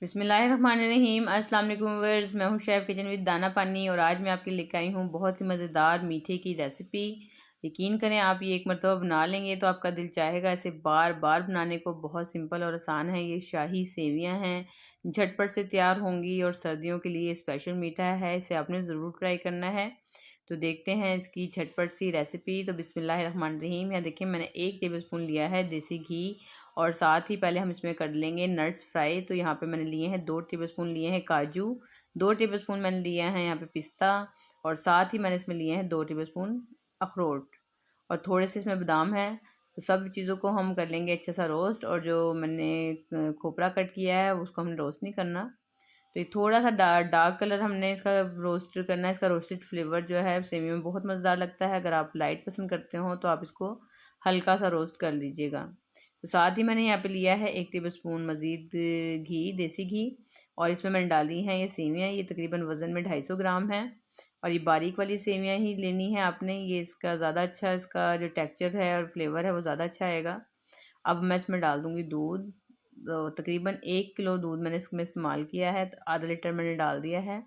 बिस्मिल्लाहिर्रहमानिर्रहीम। अस्सलाम वालेकुम व्यूअर्स, मैं हूं शेफ़ किचन विद दाना पानी और आज मैं आपके लेकर आई हूं बहुत ही मज़ेदार मीठे की रेसिपी। यकीन करें आप ये एक मरतबा बना लेंगे तो आपका दिल चाहेगा इसे बार बार बनाने को। बहुत सिंपल और आसान है। ये शाही सेवियां हैं, झटपट से तैयार होंगी और सर्दियों के लिए स्पेशल मीठा है। इसे आपने ज़रूर ट्राई करना है। तो देखते हैं इसकी झटपट सी रेसिपी। तो बिस्मिल्लाहिर्रहमानिर्रहीम। यहाँ देखिए मैंने 1 टेबलस्पून लिया है देसी घी और साथ ही पहले हम इसमें कर लेंगे नट्स फ्राई। तो यहाँ पे मैंने लिए हैं 2 टेबलस्पून लिए हैं काजू, 2 टेबलस्पून मैंने लिया है यहाँ पे पिस्ता और साथ ही मैंने इसमें लिए हैं 2 टेबलस्पून अखरोट और थोड़े से इसमें बादाम है। तो सब चीज़ों को हम कर लेंगे अच्छा सा रोस्ट। और जो मैंने खोपरा कट किया है उसको हमने रोस्ट नहीं करना। तो ये थोड़ा सा डार्क कलर हमने इसका रोस्ट करना है। इसका रोस्टेड फ्लेवर जो है सेवियों में बहुत मज़ेदार लगता है। अगर आप लाइट पसंद करते हो तो आप इसको हल्का सा रोस्ट कर लीजिएगा। तो साथ ही मैंने यहाँ पे लिया है 1 टेबलस्पून मज़ीद घी, देसी घी, और इसमें मैंने डाली हैं ये सेवियाँ। ये तकरीबन वज़न में 250 ग्राम है और ये बारीक वाली सेवियाँ ही लेनी है आपने। ये इसका ज़्यादा अच्छा, इसका जो टेक्सचर है और फ्लेवर है वो ज़्यादा अच्छा आएगा। अब मैं इसमें डाल दूँगी दूध। तो तकरीबन 1 किलो दूध मैंने इसमें इस्तेमाल किया है। तो आधा लीटर मैंने डाल दिया है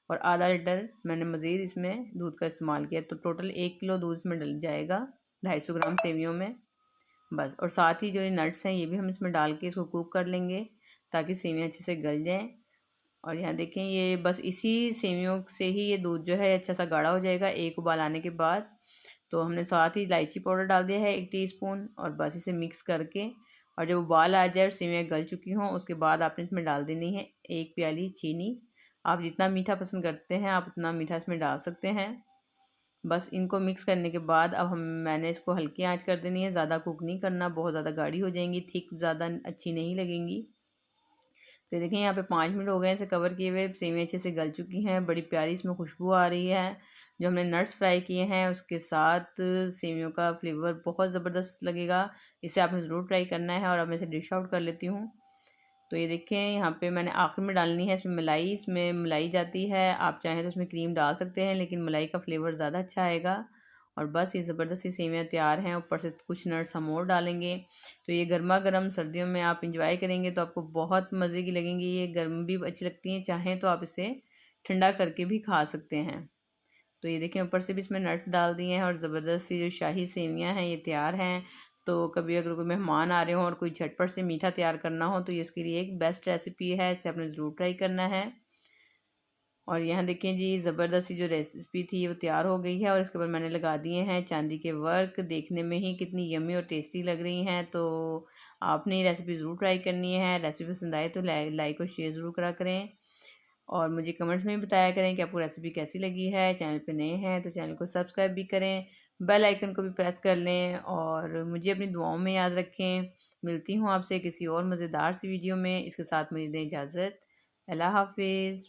और आधा लीटर मैंने मज़ीद इसमें दूध का इस्तेमाल किया। तो टोटल 1 किलो दूध इसमें डल जाएगा 250 ग्राम सेवियों में बस। और साथ ही जो ये नट्स हैं ये भी हम इसमें डाल के इसको कुक कर लेंगे ताकि सेवियाँ अच्छे से गल जाएँ। और यहाँ देखें ये बस इसी सेवियों से ही ये दूध जो है अच्छा सा गाढ़ा हो जाएगा एक उबाल आने के बाद। तो हमने साथ ही इलायची पाउडर डाल दिया है 1 टीस्पून और बस इसे मिक्स करके और जब उबाल आ जाए और सेवियाँ गल चुकी हों उसके बाद आपने इसमें डाल देनी है 1 प्याली चीनी। आप जितना मीठा पसंद करते हैं आप उतना मीठा इसमें डाल सकते हैं। बस इनको मिक्स करने के बाद अब मैंने इसको हल्की आंच कर देनी है। ज़्यादा कुक नहीं करना, बहुत ज़्यादा गाढ़ी हो जाएंगी, थिक ज़्यादा अच्छी नहीं लगेंगी। तो देखें यहाँ पे 5 मिनट हो गए इसे कवर किए हुए। सेवियाँ अच्छे से गल चुकी हैं, बड़ी प्यारी इसमें खुशबू आ रही है। जो हमने नट्स फ्राई किए हैं उसके साथ सेवियों का फ्लेवर बहुत ज़बरदस्त लगेगा। इसे आपने ज़रूर ट्राई करना है। और अब मैं इसे डिश आउट कर लेती हूँ। तो ये देखें यहाँ पे मैंने आखिर में डालनी है इसमें मलाई। इसमें मलाई जाती है, आप चाहें तो इसमें क्रीम डाल सकते हैं लेकिन मलाई का फ्लेवर ज़्यादा अच्छा आएगा। और बस ये ज़बरदस्त सी सेवियाँ तैयार हैं। ऊपर से कुछ नट्स हम और डालेंगे। तो ये गर्मा गर्म सर्दियों में आप इंजॉय करेंगे तो आपको बहुत मज़े की लगेंगी। ये गर्म भी अच्छी लगती हैं, चाहें तो आप इसे ठंडा करके भी खा सकते हैं। तो ये देखें ऊपर से भी इसमें नट्स डाल दिए हैं और ज़बरदस्त सी जो शाही सेवियाँ हैं ये तैयार हैं। तो कभी अगर कोई मेहमान आ रहे हों और कोई झटपट से मीठा तैयार करना हो तो ये इसके लिए एक बेस्ट रेसिपी है। इसे आपने ज़रूर ट्राई करना है। और यहाँ देखें जी ज़बरदस्त सी जो रेसिपी थी वो तैयार हो गई है। और इसके ऊपर मैंने लगा दिए हैं चांदी के वर्क। देखने में ही कितनी यम्मी और टेस्टी लग रही हैं। तो आपने ये रेसिपी ज़रूर ट्राई करनी है। रेसिपी पसंद आए तो लाइक और शेयर ज़रूर करा करें और मुझे कमेंट्स में भी बताया करें कि आपको रेसिपी कैसी लगी है। चैनल पे नए हैं तो चैनल को सब्सक्राइब भी करें, बेल आइकन को भी प्रेस कर लें और मुझे अपनी दुआओं में याद रखें। मिलती हूँ आपसे किसी और मज़ेदार सी वीडियो में। इसके साथ मुझे दें इजाज़त। अल्लाह हाफिज़।